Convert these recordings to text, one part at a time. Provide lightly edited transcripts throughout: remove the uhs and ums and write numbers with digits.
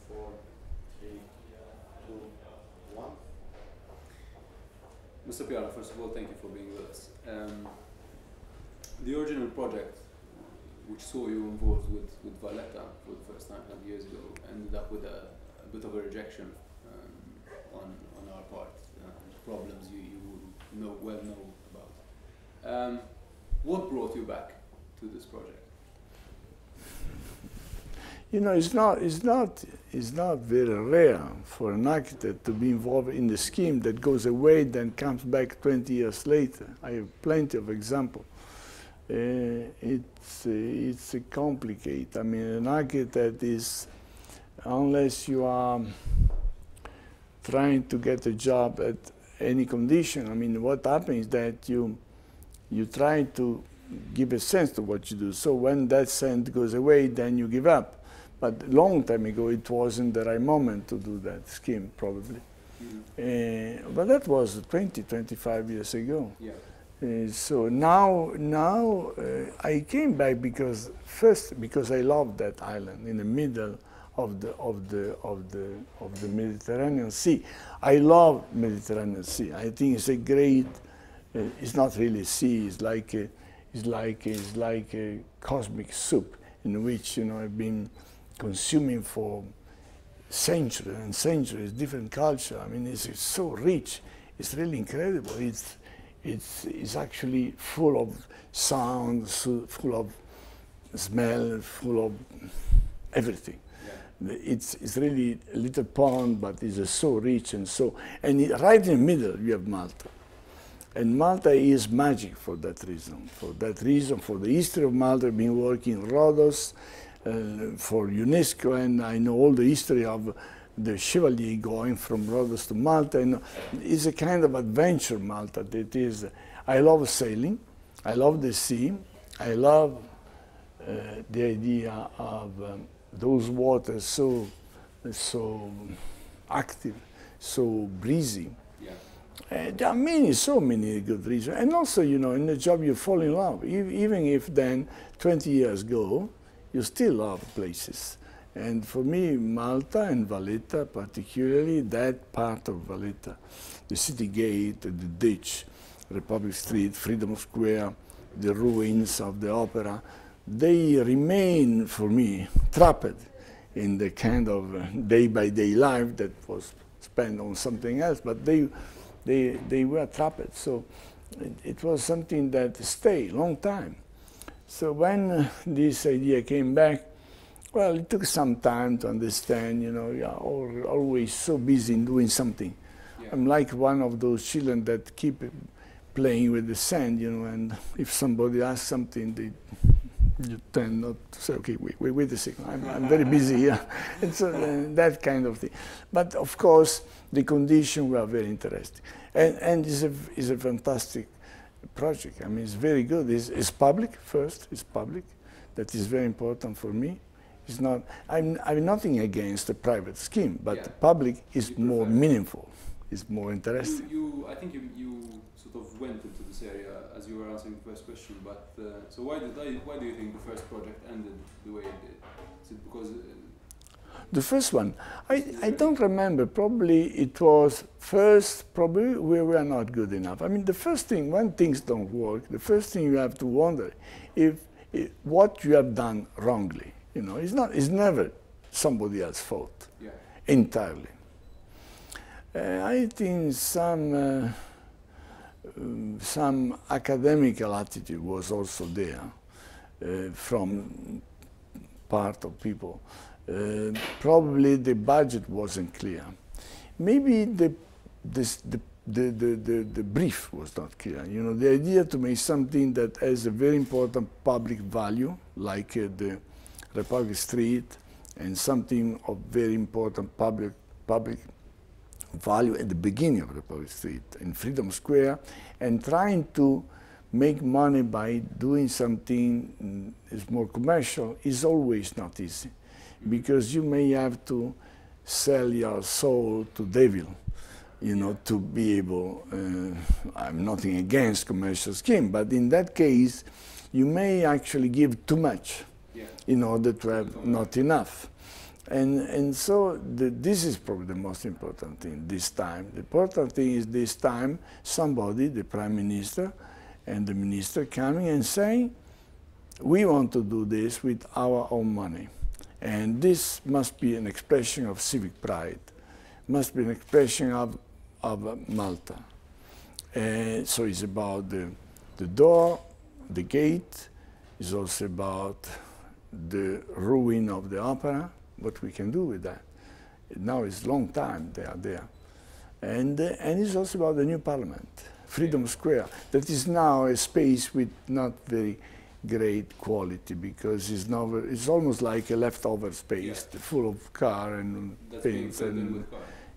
4, 3, 2, 1. Mr. Piano, first of all, thank you for being with us. The original project, which saw you involved with Valletta for the first time 100 years ago, ended up with a bit of a rejection on our part, problems you well know about. What brought you back to this project? You know, it's not very rare for an architect to be involved in the scheme that goes away, then comes back 20 years later. I have plenty of examples. It's complicated. I mean, an architect is, unless you are trying to get a job at any condition, I mean, what happens is that you try to give a sense to what you do. So when that sense goes away, then you give up. But a long time ago, it wasn't the right moment to do that scheme, probably. Mm-hmm. But that was 20, 25 years ago. Yeah. So now I came back because I love that island in the middle of the Mediterranean Sea. I love Mediterranean Sea. I think it's a great. It's not really a sea. It's like a cosmic soup in which I've been consuming for centuries and centuries. Different culture. I mean, it's so rich. It's really incredible. It's actually full of sounds, full of smell, full of everything. Yeah. It's really a little pond, but it's so rich and right in the middle you have Malta. And Malta is magic for that reason. For the history of Malta, I've been working in Rhodos for UNESCO, and I know all the history of the Chevalier going from Rhodos to Malta. And it's a kind of adventure, Malta. That is, I love sailing, I love the sea, I love the idea of those waters so active, so breezy. There are so many good reasons. And also, in the job you fall in love. Even if then 20 years ago, you still love places. And for me, Malta and Valletta, particularly that part of Valletta, the city gate, the ditch, Republic Street, Freedom Square, the ruins of the opera, they remain, for me, trapped in the kind of day-by-day life that was spent on something else, but they were trapped. So it was something that stayed a long time. So when this idea came back, well, it took some time to understand, you're always so busy in doing something. Yeah. I'm like one of those children that keep playing with the sand, and if somebody asks something, you tend not to say, okay, wait a second, I'm very busy here. And so that kind of thing. But of course, the conditions were very interesting. And it's a fantastic project. I mean, it's very good. It's public first, it's public. That is very important for me. It's not, I'm nothing against the private scheme, but the public is more meaningful, it's more interesting. I think you sort of went into this area as you were answering the first question, but so why do you think the first project ended the way it did? Is it because... the first one, I don't remember. Probably it was probably we were not good enough. I mean, the first thing, when things don't work, the first thing you have to wonder if what you have done wrongly. It's never somebody else's fault, entirely. I think some academical attitude was also there from part of people. Probably the budget wasn't clear. Maybe the brief was not clear. The idea to make something that has a very important public value, like the Republic Street, and something of very important public value at the beginning of Republic Street and Freedom Square, and trying to make money by doing something is more commercial is always not easy, because you may have to sell your soul to devil, to be able, I'm nothing against commercial scheme, but in that case, you may actually give too much in order to have not enough. And so this is probably the most important thing this time. The important thing is this time somebody, the Prime Minister and the Minister, coming and saying, we want to do this with our own money. And this must be an expression of civic pride, must be an expression of Malta. So it's about the door, the gate, it's also about the ruin of the opera, what we can do with that. Now it's a long time they are there. And it's also about the new parliament, Freedom Square, that is now a space with not very great quality because it's almost like a leftover space, full of car and things.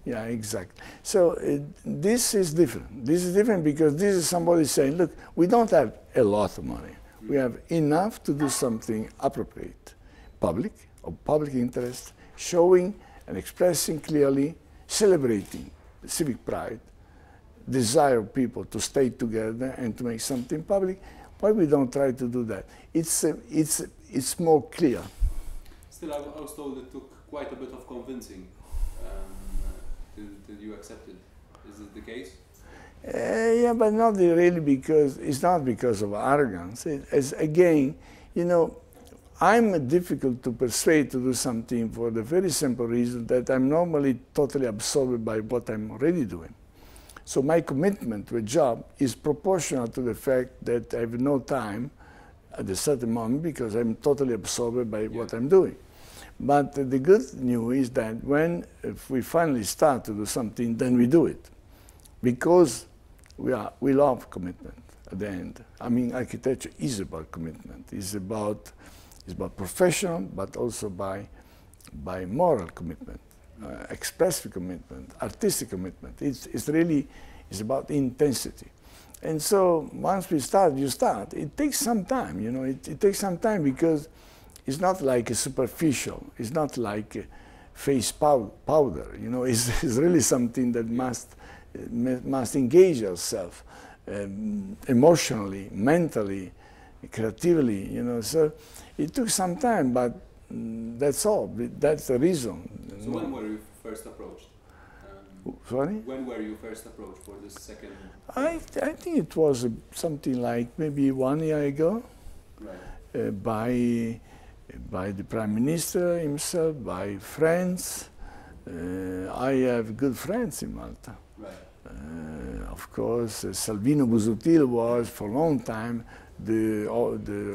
Yeah, exactly. So this is different. This is different because this is somebody saying, look, we don't have a lot of money. We have enough to do something appropriate, public, of public interest, showing and expressing clearly, celebrating civic pride, desire of people to stay together and to make something public. Why we don't try to do that? It's more clear. Still, I was told it took quite a bit of convincing till you accepted. Is it the case? Yeah, but not really, because it's not because of arrogance. It's again, you know, I'm difficult to persuade to do something for the very simple reason that I'm normally totally absorbed by what I'm already doing. So my commitment to a job is proportional to the fact that I have no time at a certain moment because I'm totally absorbed by what I'm doing. But the good news is that if we finally start to do something, then we do it. Because we love commitment at the end. I mean, architecture is about commitment. It's about professional, but also by moral commitment, expressive commitment, artistic commitment. It's really about intensity. And so once we start, you start. It takes some time, you know. It takes some time because it's not like a superficial. It's not like a face powder, you know. It's really something that must engage yourself emotionally, mentally, creatively, you know. So it took some time, but that's all. That's the reason. So when were you first approached? Sorry? When were you first approached for this second? I think it was something like maybe 1 year ago, right. By the Prime Minister himself, by friends. I have good friends in Malta. Right. Of course, Salvino Busuttil was for a long time the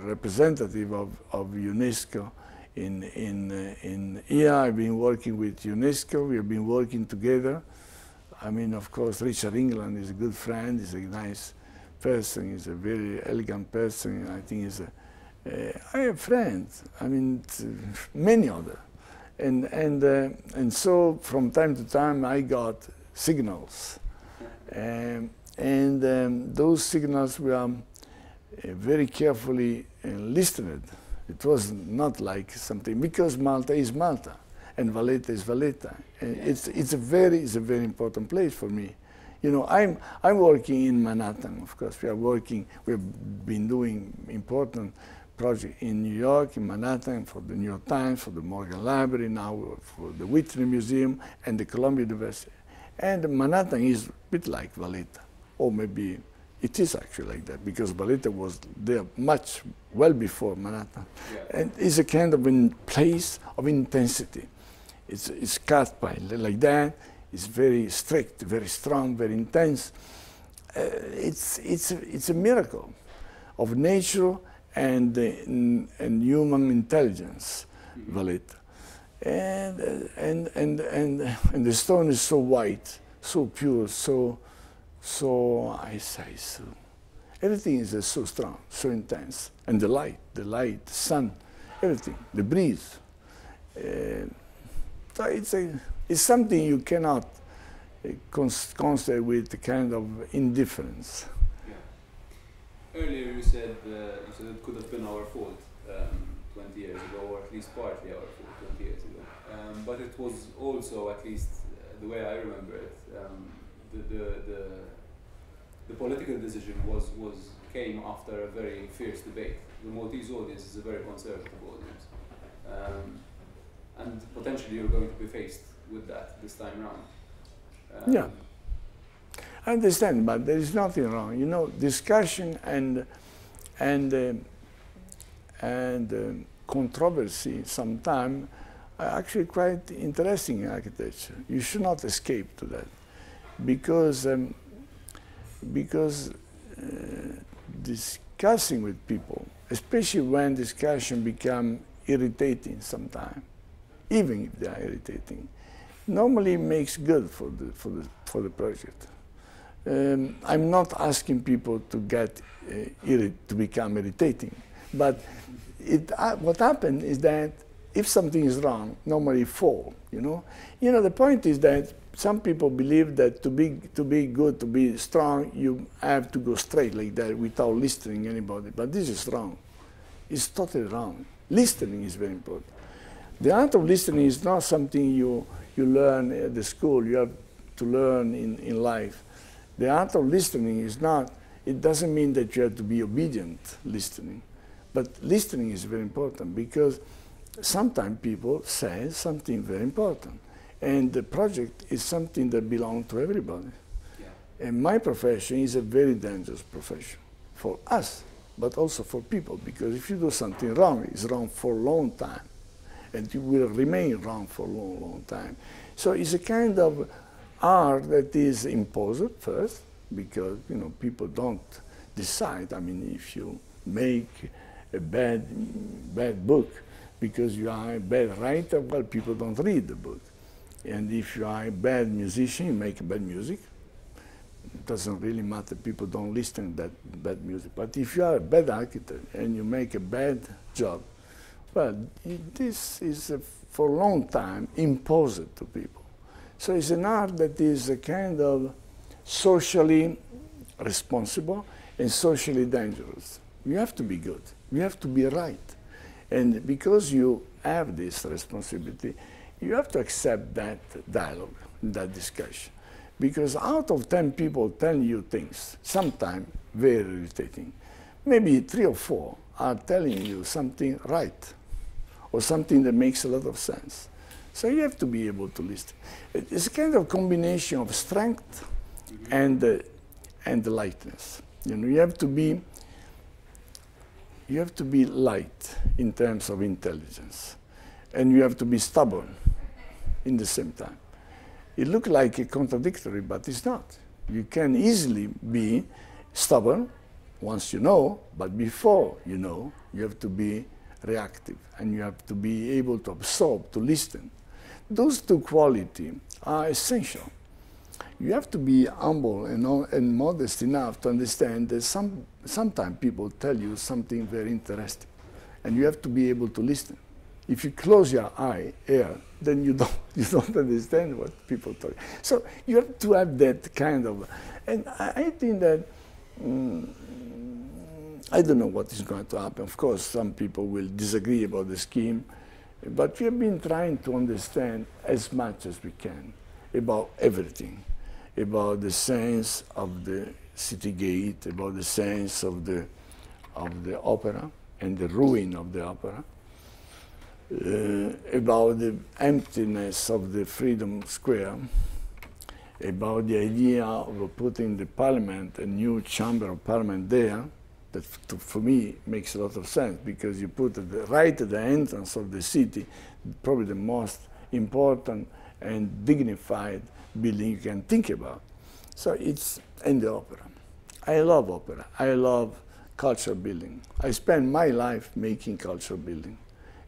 representative of UNESCO in here. I've been working with UNESCO. We have been working together. I mean, of course, Richard England is a good friend. He's a nice person. He's a very elegant person. I think I have friends. I mean, many others. And so from time to time, I got signals. Those signals were very carefully listened. It was not like something, because Malta is Malta and Valletta is Valletta. It's a very important place for me. You know, I'm working in Manhattan, of course. We've been doing important projects in New York, in Manhattan, for the New York Times, for the Morgan Library, now for the Whitney Museum and the Columbia University. And Manhattan is a bit like Valletta, or maybe it is actually like that, because Valletta was there well before Manhattan. Yeah. And it's a kind of a place of intensity. It's cut by like that. It's very strict, very strong, very intense. It's a miracle of nature and human intelligence, Valletta. And the stone is so white, so pure, so everything is so strong, so intense, and the light, the sun, everything, the breeze. So it's something you cannot consider with a kind of indifference. Yeah. Earlier you said it could have been our fault 20 years ago, or at least partly our fault 20 years ago. But it was also, at least the way I remember it, the political decision came after a very fierce debate. The Maltese audience is a very conservative audience, and potentially potentially you're going to be faced with that this time around. Yeah, I understand, but there is nothing wrong. You know, discussion and controversy sometimes are actually quite interesting in architecture. You should not escape to that, because discussing with people, especially when discussion become irritating sometimes, even if they are irritating, normally makes good for the project. I'm not asking people to get to become irritating, but what happens is that if something is wrong, normally fall. You know, the point is that some people believe that to be good, to be strong, you have to go straight like that without listening to anybody. But this is wrong. It's totally wrong. Listening is very important. The art of listening is not something you learn at the school. You have to learn in life. The art of listening is not, it doesn't mean that you have to be obedient listening. But listening is very important, because sometimes people say something very important. And the project is something that belongs to everybody. Yeah. And my profession is a very dangerous profession for us, but also for people, because if you do something wrong, it's wrong for a long time. And it will remain wrong for a long, long time. So it's a kind of art that is imposed first, because people don't decide. I mean, if you make a bad book because you are a bad writer, well, people don't read the book. And if you are a bad musician, you make bad music. It doesn't really matter. People don't listen to that bad music. But if you are a bad architect and you make a bad job, well, this is for a long time imposed to people. So it's an art that is a kind of socially responsible and socially dangerous. You have to be good. You have to be right. And because you have this responsibility, you have to accept that dialogue, that discussion. Because out of 10 people telling you things, sometimes very irritating, maybe 3 or 4 are telling you something right, or something that makes a lot of sense. So you have to be able to listen. It's a kind of combination of strength and lightness. You have to be light in terms of intelligence, and you have to be stubborn in the same time. It looks like a contradictory, but it's not. You can easily be stubborn once you know, but before you know, you have to be reactive, and you have to be able to absorb, to listen. Those two qualities are essential. You have to be humble and modest enough to understand that sometimes people tell you something very interesting, and you have to be able to listen. If you close your ear, then you don't understand what people tell you. So you have to have that kind of, and I think that, I don't know what is going to happen. Of course, some people will disagree about the scheme, but we have been trying to understand as much as we can about everything, about the sense of the city gate, about the sense of the opera and the ruin of the opera, about the emptiness of the Freedom Square, about the idea of putting the parliament, a new chamber of parliament there, that for me makes a lot of sense, because you put it right at the entrance of the city, probably the most important and dignified building you can think about. So it's in the opera. I love opera. I love cultural building. I spend my life making cultural building.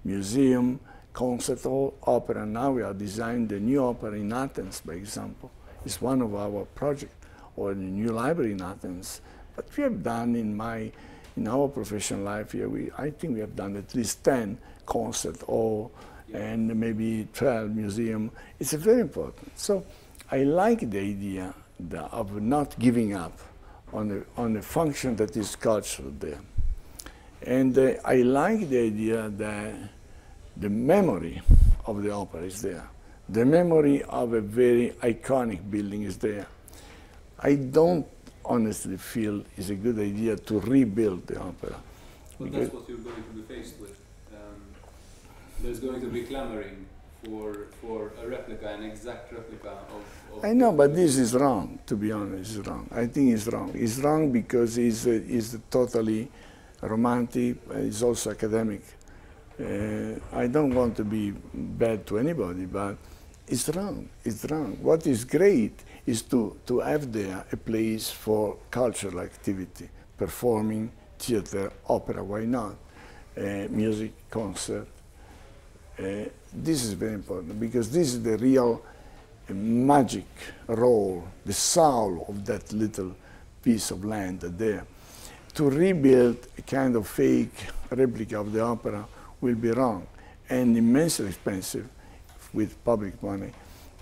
Museum, concert hall, opera. Now we are designing the new opera in Athens, by example. It's one of our projects, or the new library in Athens. But we have done in our professional life here, I think we have done at least 10 concert hall and maybe 12 museum. It's very important. So I like the idea of not giving up on a function that is cultural there. And I like the idea that the memory of the opera is there. The memory of a very iconic building is there. I don't honestly feel it's a good idea to rebuild the opera. But that's what you're going to be faced with. There's going to be clamoring for a replica, an exact replica of I know, but this is wrong, to be honest. It's wrong. I think it's wrong. It's wrong because it's totally romantic. It's also academic. I don't want to be bad to anybody, but it's wrong. It's wrong. What is great is to have there a place for cultural activity, performing, theater, opera, why not? Music, concert. This is very important because this is the real magic role, the soul of that little piece of land there. To rebuild a kind of fake replica of the opera will be wrong and immensely expensive with public money.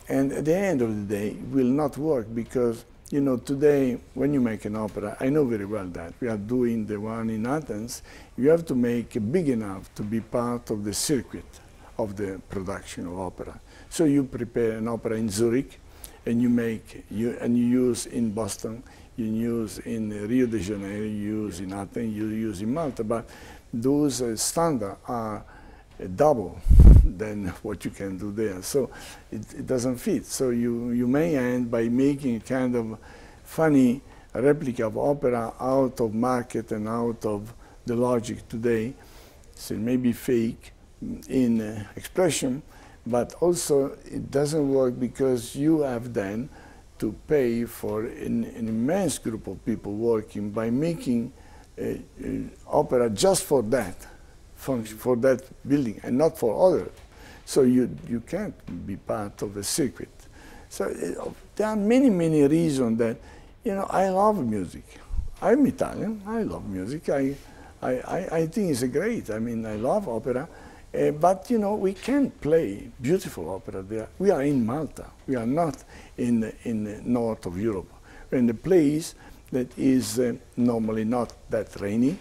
And at the end of the day, it will not work because, you know, today when you make an opera, I know very well that we are doing the one in Athens, you have to make it big enough to be part of the circuit of the production of opera. So you prepare an opera in Zurich, and you use in Boston, you use in Rio de Janeiro, you use in Athens, you use in Malta, but those standards are double than what you can do there. So it doesn't fit. So you may end by making a kind of funny replica of opera out of market and out of the logic today. So it may be fake in expression, but also it doesn't work because you have then to pay for an immense group of people working by making opera just for that function, for that building, and not for other. So you can't be part of the circuit. So there are many, many reasons that, you know, I love music. I'm Italian, I love music. I think it's great. I mean, I love opera. But, you know, we can't play beautiful opera there. We are in Malta. We are not in the north of Europe. We're in a place that is normally not that rainy.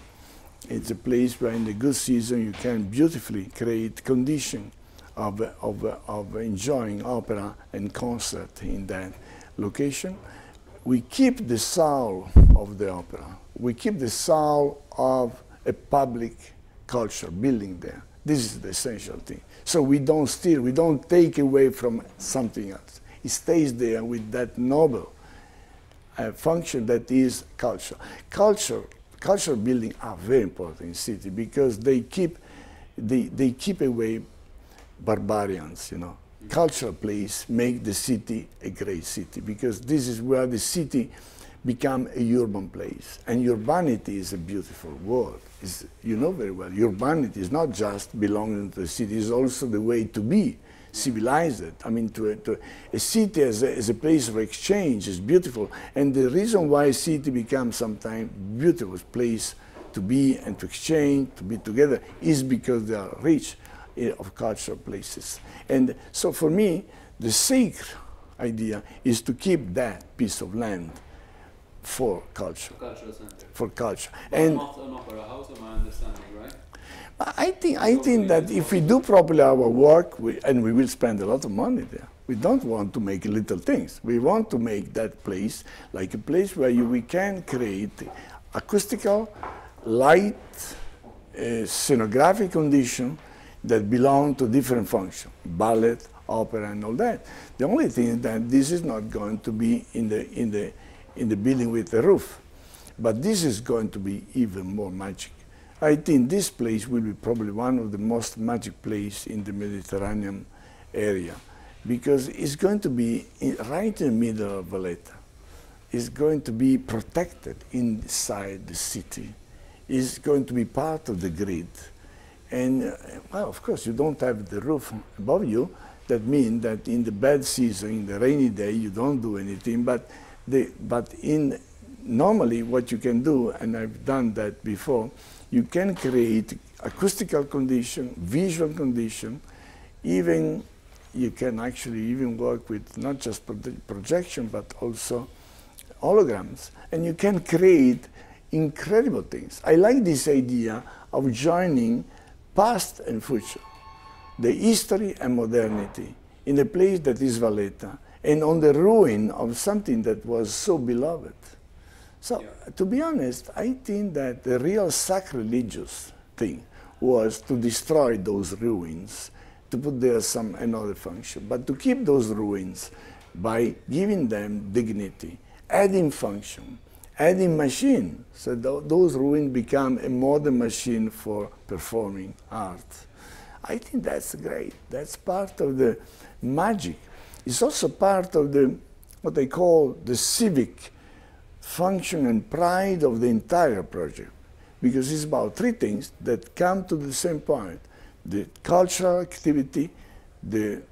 It's a place where in the good season you can beautifully create conditions of enjoying opera and concert in that location. We keep the soul of the opera. We keep the soul of a public culture building there. This is the essential thing. So we don't steal, we don't take away from something else. It stays there with that noble function that is culture. Cultural buildings are very important in city because they keep away barbarians, you know. Cultural place make the city a great city because this is where the city become a urban place. And urbanity is a beautiful word. You know very well, urbanity is not just belonging to the city, it's also the way to be civilized. I mean, a city as a place of exchange is beautiful. And the reason why a city becomes sometimes beautiful place to be and to exchange, to be together, is because they are rich of cultural places. And so for me, the sacred idea is to keep that piece of land for culture. Cultural center. For culture. But and not an opera house, am I understanding, right? I think that if we do properly our work, and we will spend a lot of money there, we don't want to make little things. We want to make that place like a place where we can create acoustical, light, scenographic condition that belong to different functions, ballet, opera, and all that. The only thing is that this is not going to be in the building with the roof, but this is going to be even more magic. I think this place will be probably one of the most magic places in the Mediterranean area because it's going to be right in the middle of Valletta. It's going to be protected inside the city. It's going to be part of the grid. And, well, of course, you don't have the roof above you. That means that in the bad season, in the rainy day, you don't do anything. But normally what you can do, and I've done that before, you can create acoustical condition, visual condition, even you can actually even work with not just projection, but also holograms. And you can create incredible things. I like this idea of joining past and future, the history and modernity, in a place that is Valletta, and on the ruin of something that was so beloved. So, to be honest, I think that the real sacrilegious thing was to destroy those ruins, to put there some another function, but to keep those ruins by giving them dignity, adding function, adding machine, so those ruins become a modern machine for performing art. I think that's great. That's part of the magic. It's also part of the what I call the civic function and pride of the entire project, because it's about three things that come to the same point: the cultural activity, the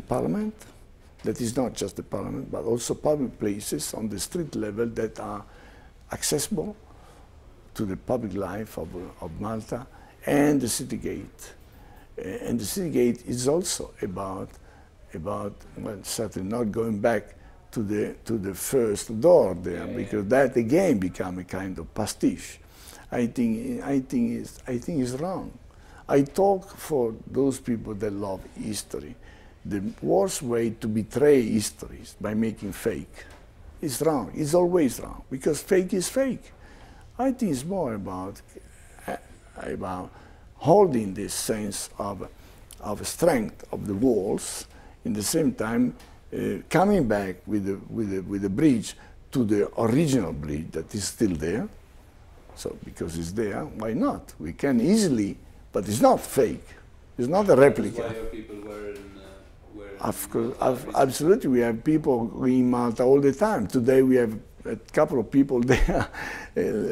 parliament, that is not just the parliament, but also public places on the street level that are accessible to the public life of Malta, and the city gate. And the city gate is also about well, certainly not going back to the first door there, because that again become a kind of pastiche. I think it's wrong. I talk for those people that love history. The worst way to betray history is by making fake. It's wrong. It's always wrong, because fake is fake. I think it's more about holding this sense of strength of the walls, in the same time coming back with the bridge to the original bridge that is still there. So because it's there, why not? We can easily, but it's not fake. It's not a replica. Why people were of course, absolutely. We have people in Malta all the time. Today we have a couple of people there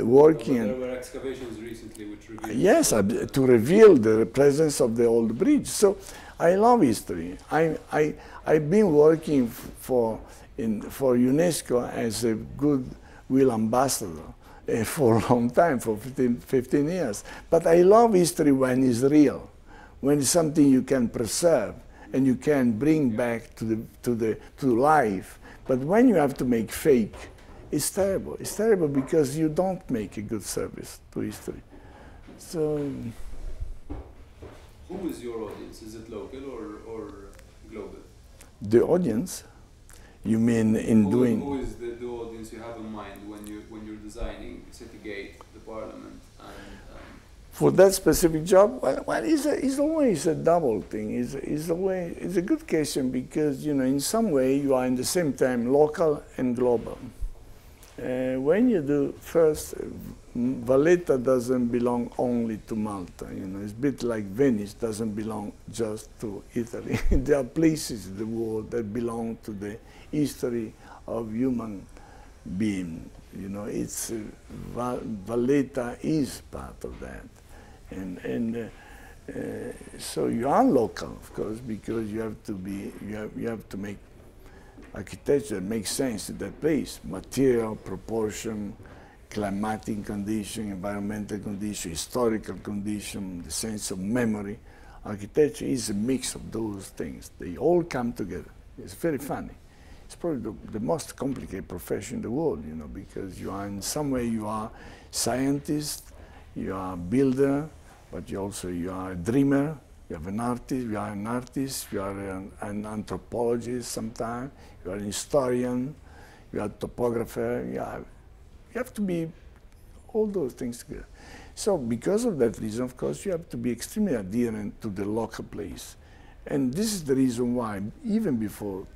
working. There were excavations recently which revealed. Yes, to reveal the presence of the old bridge. So I love history. I've been working for UNESCO as a goodwill ambassador for a long time, for 15 years. But I love history when it's real, when it's something you can preserve and you can bring back to life. But when you have to make fake, it's terrible. It's terrible because you don't make a good service to history. So, who is your audience? Is it local or global? The audience? You mean in doing? Who is the audience you have in mind when you're designing City Gate, the Parliament, and for that specific job? Well, it's always a double thing. It's a good question, because in some way you are in the same time local and global. When you do first, Valletta doesn't belong only to Malta. It's a bit like Venice doesn't belong just to Italy. There are places in the world that belong to the history of human being. It's Valletta is part of that, and so you are local, of course, because you have to make architecture that makes sense in that place. Material, proportion, climatic condition, environmental condition, historical condition, the sense of memory. Architecture is a mix of those things. They all come together. It's very funny. It's probably the most complicated profession in the world, because you are in some way you are scientist, you are a builder, but you are a dreamer. You are an artist, you are an anthropologist sometimes, you are an historian, you are a topographer, you have to be all those things together. So because of that reason, of course, you have to be extremely adherent to the local place. And this is the reason why, even before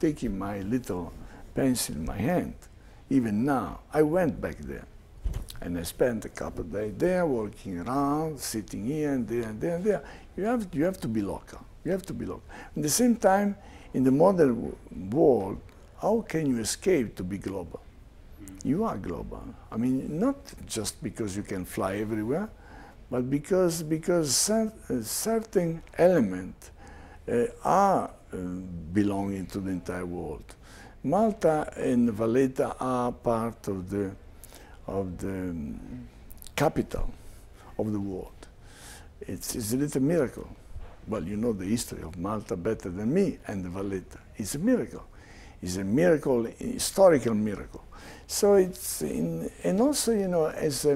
taking my little pencil in my hand, even now, I went back there. And I spent a couple of days there, walking around, sitting here and there and there and there. You have to be local. You have to be local. At the same time, in the modern world, how can you escape to be global? You are global. I mean, not just because you can fly everywhere, but because certain elements are belonging to the entire world. Malta and Valletta are part of the capital of the world. It's a little miracle. Well, you know the history of Malta better than me and the Valletta. It's a miracle. It's a miracle, historical miracle. So and also, as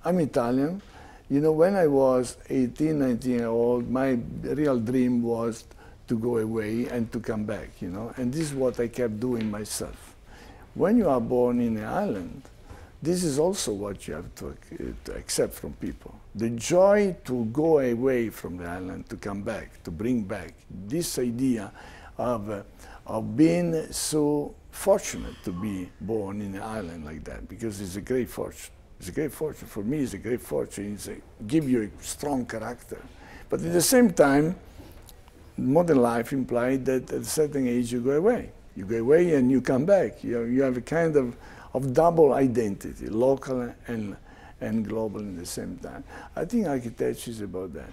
I'm Italian, when I was 18, 19 years old, my real dream was to go away and to come back, and this is what I kept doing myself. When you are born in an island, this is also what you have to accept from people. The joy to go away from the island, to come back, to bring back this idea of being so fortunate to be born in an island like that, because it's a great fortune. It's a great fortune. For me, it's a great fortune. It's give you a strong character. But at the same time, modern life implies that at a certain age you go away. You go away and you come back. You have a kind of double identity, local and global at the same time. I think architecture is about that.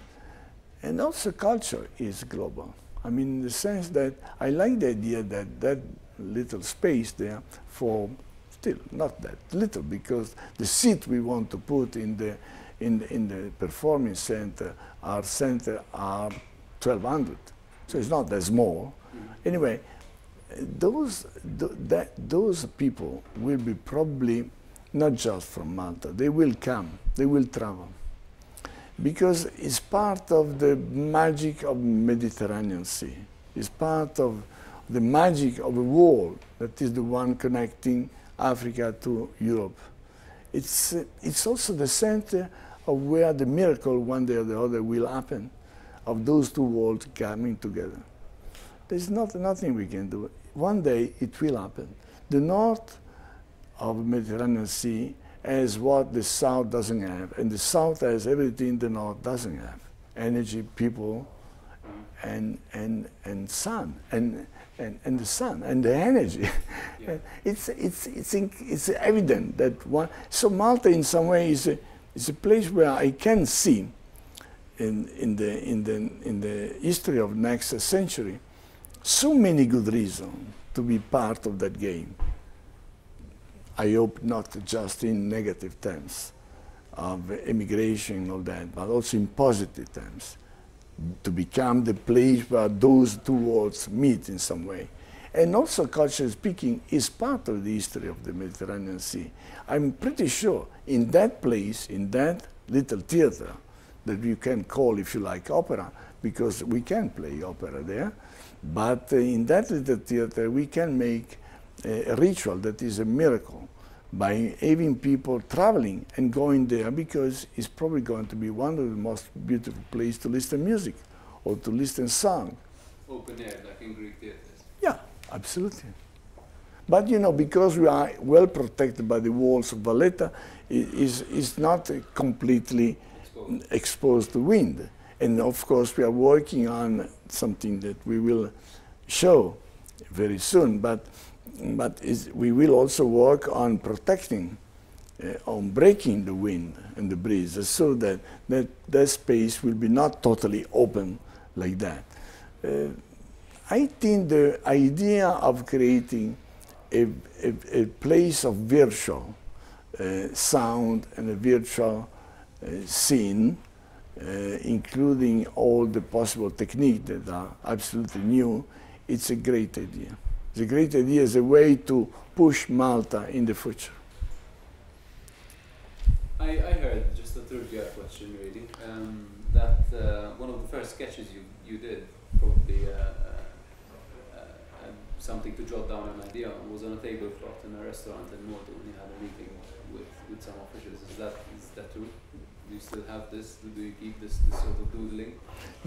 And also culture is global. I mean, in the sense that I like the idea that that little space there for, still not that little, because the seat we want to put in the performing center are 1,200. So it's not that small. Anyway, those people will be probably not just from Malta. They will come, they will travel. Because it's part of the magic of Mediterranean Sea. It's part of the magic of a wall that is the one connecting Africa to Europe. It's also the center of where the miracle one day or the other will happen, of those two worlds coming together. There's nothing we can do. One day it will happen. The north of the Mediterranean Sea has what the south doesn't have, and the south has everything the north doesn't have: energy, people, and sun, and the sun and the energy. Yeah. It's evident that one. So Malta, in some way, is a place where I can see in the history of next century so many good reasons to be part of that game. I hope not just in negative terms of immigration and all that, but also in positive terms, to become the place where those two worlds meet in some way. And also, culturally speaking, is part of the history of the Mediterranean Sea. I'm pretty sure in that place, in that little theater, that you can call, if you like, opera, because we can play opera there, but in that little theater we can make a ritual that is a miracle by having people traveling and going there, because it's probably going to be one of the most beautiful places to listen to music or to listen to song. Open air, like in Greek theaters. Yeah, absolutely. But you know, because we are well protected by the walls of Valletta, it's not completely exposed to wind. And of course, we are working on something that we will show very soon. But we will also work on protecting, on breaking the wind and the breeze, so that that space will be not totally open like that. I think the idea of creating a place of virtual sound and a virtual scene, including all the possible techniques that are absolutely new, it's a great idea. It's a great idea as a way to push Malta in the future. I heard, just a trivia question really, that one of the first sketches you did, probably something to jot down an idea on, was on a tablecloth in a restaurant in Malta when you had a meeting with some officials. Is that true? Do you still have this? Do you keep this sort of doodling?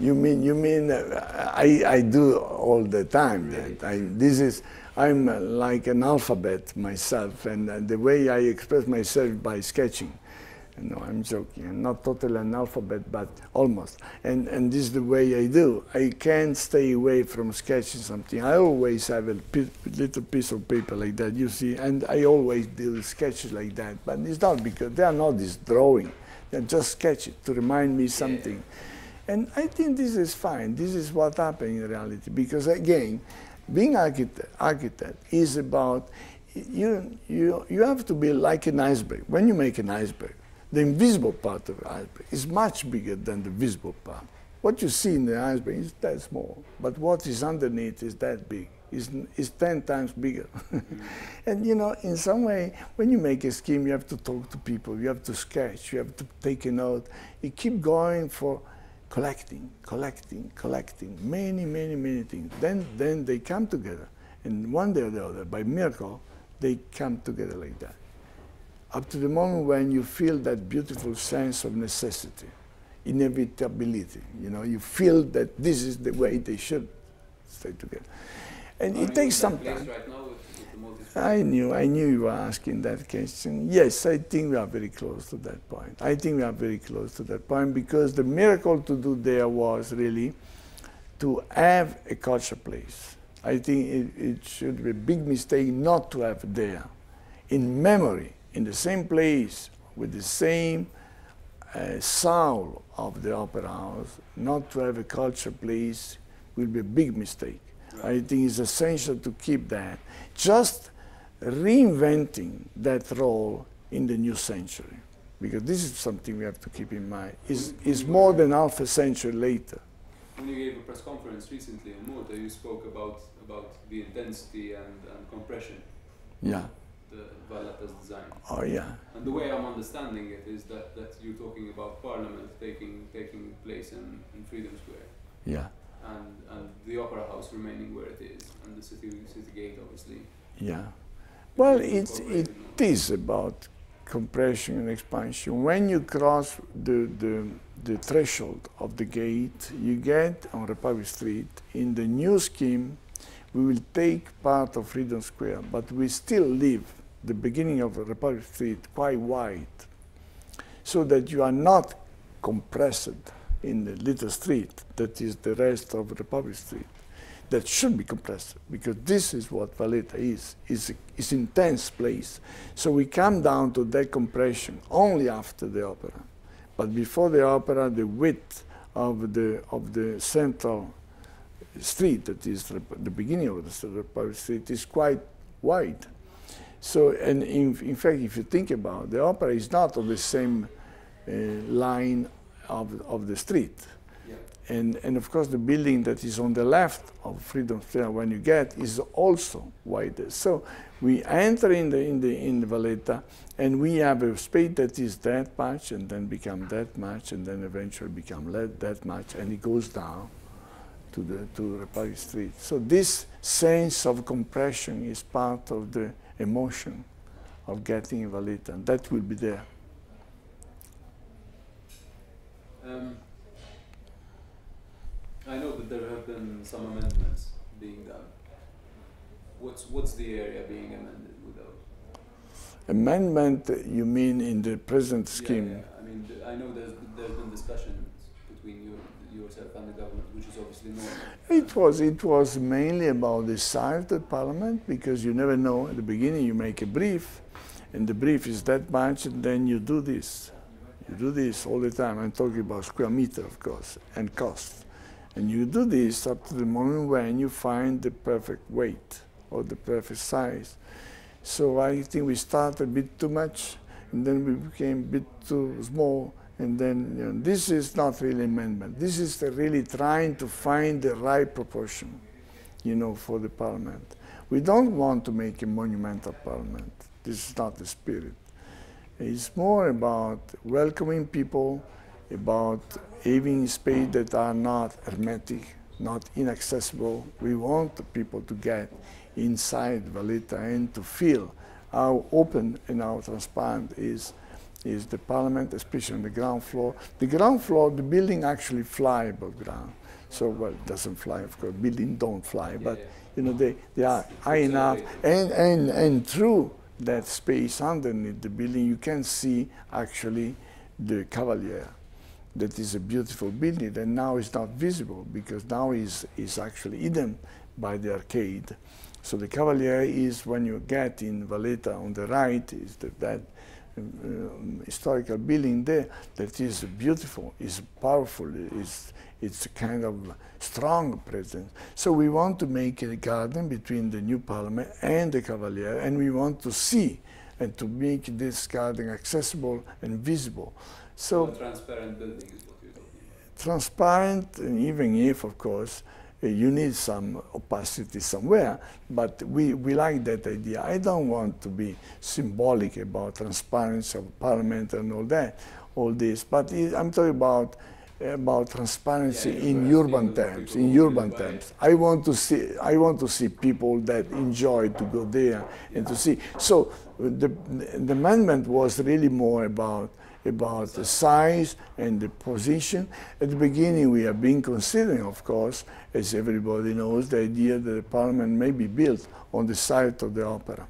You mean I do all the time. Really? That I'm like an alphabet myself, and the way I express myself by sketching. No, I'm joking. I'm not totally an alphabet, but almost. And this is the way I do. I can't stay away from sketching something. I always have a little piece of paper like that, you see, and I always do sketches like that. But it's not because they are not this drawing. They're just sketches to remind me something. Yeah. And I think this is fine. This is what happened in reality. Because again, being architect is about, you have to be like an iceberg. When you make an iceberg, the invisible part of the iceberg is much bigger than the visible part. What you see in the iceberg is that small, but what is underneath is that big. Is 10 times bigger. And you know, in some way, when you make a scheme, you have to talk to people, you have to sketch, you have to take a note. You keep going for collecting, many things. Then they come together, and one day or the other, by miracle, they come together like that. up to the moment when you feel that beautiful sense of necessity, inevitability. You know, you feel that this is the way they should stay together. And it takes some time. Right now with the multi-street? I knew you were asking that question. Yes, I think we are very close to that point. I think we are very close to that point because the miracle to do there was really to have a culture place. I think it should be a big mistake not to have there, in memory, in the same place, with the same soul of the opera house, not to have a culture place will be a big mistake. Right. I think it's essential to keep that. Just reinventing that role in the new century, because this is something we have to keep in mind. It's more than half a century later. When you gave a press conference recently in Malta, you spoke about the intensity and compression. Yeah. The Valletta's design. Oh yeah. And the way I'm understanding it is that you're talking about Parliament taking place in Freedom Square. Yeah. And the Opera House remaining where it is, and the city gate obviously. Yeah. Well, it is about compression and expansion. When you cross the threshold of the gate, you get on Republic Street. In the new scheme, we will take part of Freedom Square, but we still leave the beginning of Republic Street quite wide, so that you are not compressed in the little street that is the rest of Republic Street. That should be compressed, because this is what Valletta is. It's an intense place. So we come down to that compression only after the opera. But before the opera, the width of the central street, that is the beginning of the Republic Street, is quite wide. So, and in fact, if you think about it, the opera is not on the same line of the street. Yeah. And of course, the building that is on the left of Freedom Square, when you get, is also wider. So we enter in the Valletta, and we have a space that is that much, and then become that much, and then eventually become that much, and it goes down to Republic Street. So this sense of compression is part of the emotion of getting in Valletta, and that will be there. I know that there have been some amendments being done. What's the area being amended without? Amendment, you mean in the present scheme? Yeah, yeah. I mean, I know there's been discussions between yourself and the government, which is obviously normal. It was mainly about the size of the parliament, because you never know. At the beginning, you make a brief, and the brief is that much, and then you do this. You do this all the time. I'm talking about square meter, of course, and cost. And you do this up to the moment when you find the perfect weight or the perfect size. So I think we started a bit too much, and then we became a bit too small, and then, you know, this is not really amendment. This is really trying to find the right proportion, you know, for the parliament. We don't want to make a monumental parliament. This is not the spirit. It's more about welcoming people, about having space that are not hermetic, not inaccessible. We want the people to get inside Valletta and to feel how open and how transparent is the parliament, especially on the ground floor. The ground floor, the building actually fly above ground. So, well, it doesn't fly, of course, buildings don't fly, but you know, they are high enough, and through that space underneath the building, you can see actually the Cavalier. That is a beautiful building, and now it's not visible because now is actually hidden by the arcade. So the Cavalier is, when you get in Valletta on the right, is that historical building there that is beautiful, is powerful, it's a kind of strong presence. So we want to make a garden between the new parliament and the Cavalier, and we want to see and to make this garden accessible and visible. So a transparent building is what you're talking about. Transparent, and even if, of course, you need some opacity somewhere, but we like that idea. I don't want to be symbolic about transparency of parliament and all that, all this, but I'm talking about about transparency Yeah, in urban terms. In urban terms, I want to see people that enjoy to go there and to see. So the amendment was really more about the size and the position. At the beginning, we have been considering, of course, as everybody knows, the idea that the parliament may be built on the site of the opera.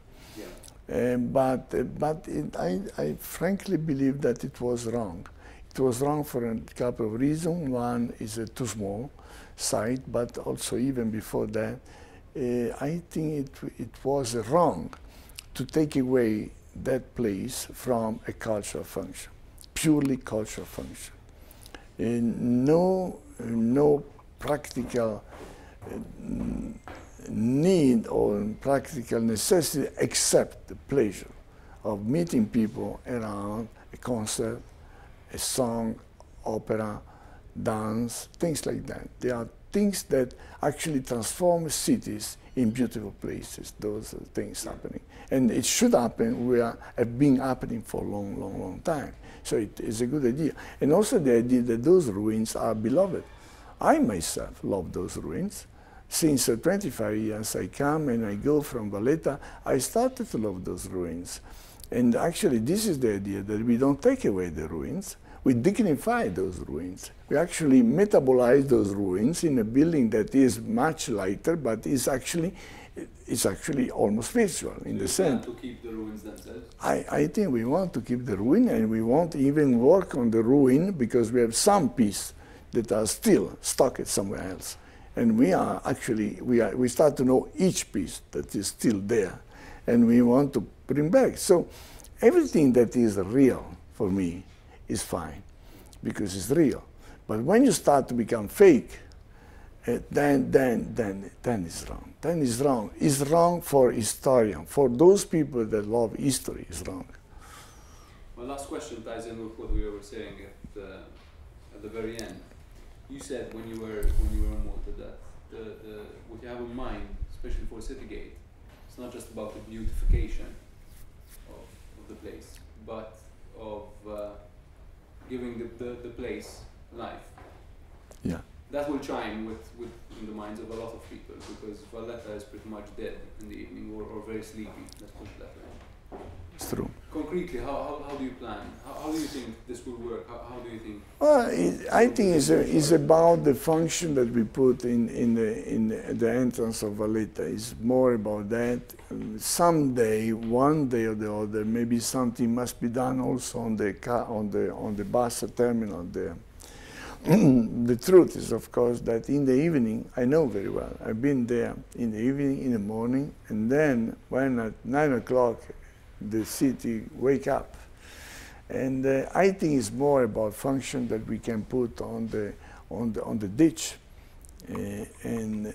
I frankly believe that it was wrong. It was wrong for a couple of reasons. One is a too small site, but also even before that, I think it was wrong to take away that place from a cultural function, purely cultural function. No practical need or practical necessity except the pleasure of meeting people around a concert, a song, opera, dance, things like that. They are things that actually transform cities in beautiful places. Those are things happening. And it should happen. We have been happening for a long, long, long time. So it is a good idea. And also the idea that those ruins are beloved. I myself love those ruins. Since 25 years I come and I go from Valletta, I started to love those ruins. And actually this is the idea, that we don't take away the ruins, we dignify those ruins. We actually metabolize those ruins in a building that is much lighter, but is actually almost spiritual in the sense. To keep the ruins themselves? I think we want to keep the ruin, and we want to even work on the ruin, because we have some pieces that are still stuck somewhere else. And we start to know each piece that is still there, and we want to bring back. So everything that is real for me is fine, because it's real. But when you start to become fake, then it's wrong. Then it's wrong. It's wrong for historians, for those people that love history. It's wrong. My last question ties in with what we were saying at the very end. You said when you were in Malta that what you have in mind, especially for Citygate, it's not just about the beautification of the place, but of giving the place life. Yeah. That will chime with in the minds of a lot of people, because Valletta is pretty much dead in the evening, or very sleepy, let's put it that way. It's true. Concretely, how do you plan? How do you think this will work? How do you think? Well, I think it's about the function that we put in the entrance of Valletta. It's more about that. Someday, one day or the other, maybe something must be done also on the bus terminal there. The truth is, of course, that in the evening, I know very well. I've been there in the evening, in the morning, and then when at 9 o'clock the city wake up. And I think it's more about function that we can put on the ditch. And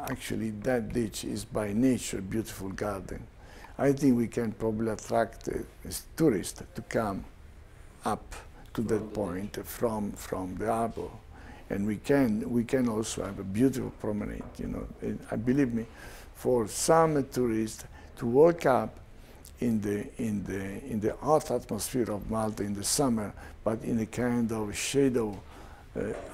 actually that ditch is by nature a beautiful garden. I think we can probably attract tourists to come up to that point from the harbor. And we can also have a beautiful promenade, you know. And believe me, for some tourists to walk up in the hot atmosphere of Malta in the summer, but in a kind of shadow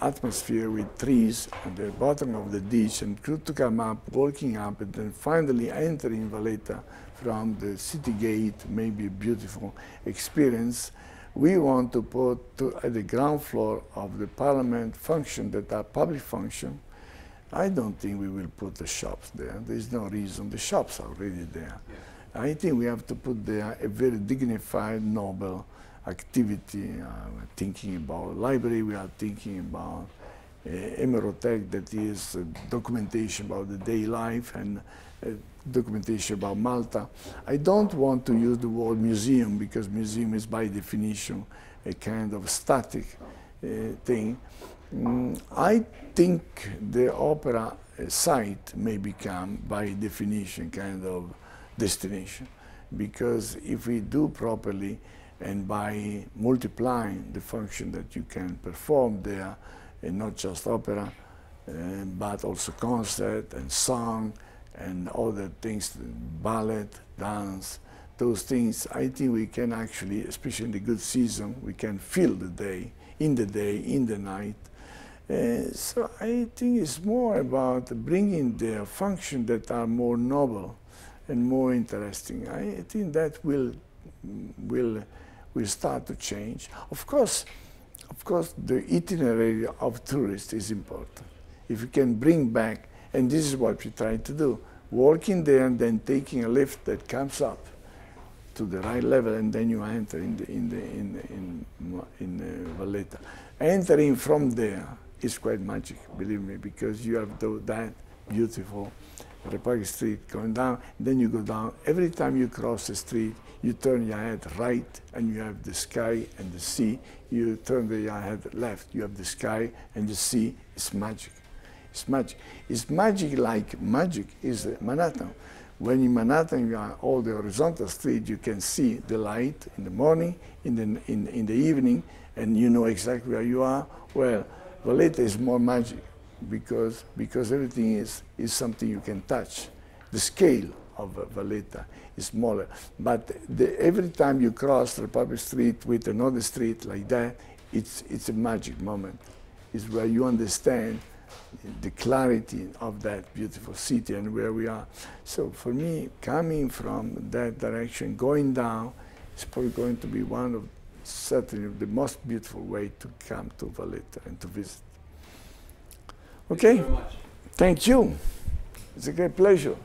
atmosphere with trees at the bottom of the ditch, and to come up, walking up, and then finally entering Valletta from the city gate, maybe a beautiful experience. We want to put at the ground floor of the parliament function that are public function. I don't think we will put the shops there. There's no reason. The shops are already there. Yeah. I think we have to put there a very dignified, noble activity. We're thinking about library, we are thinking about hemeroteca, that is documentation about the day life and documentation about Malta. I don't want to use the word museum, because museum is by definition a kind of static thing. I think the opera site may become by definition kind of destination, because if we do properly and by multiplying the function that you can perform there, and not just opera, but also concert and song and other things, ballet, dance, those things, I think we can actually, especially in the good season, we can fill the day in the day, in the night. So I think it's more about bringing the functions that are more noble and more interesting. I think that will start to change. Of course, the itinerary of tourists is important. If you can bring back, and this is what we try to do, walking there and then taking a lift that comes up to the right level, and then you enter in Valletta. Entering from there is quite magic, believe me, because you have that beautiful Republic Street going down, then you go down. Every time you cross the street, you turn your head right, and you have the sky and the sea. You turn your head left, you have the sky and the sea. It's magic. It's magic. It's magic like magic is Manhattan. When in Manhattan you are all the horizontal street, you can see the light in the morning, in the evening, and you know exactly where you are. Well, Valletta is more magic because everything is something you can touch. The scale of Valletta is smaller, but every time you cross Republic Street with another street like that, it's a magic moment. It's where you understand the clarity of that beautiful city and where we are. So for me, coming from that direction, going down, is probably going to be one of certainly the most beautiful way to come to Valletta and to visit. Okay? Thank you very much. Thank you. It's a great pleasure.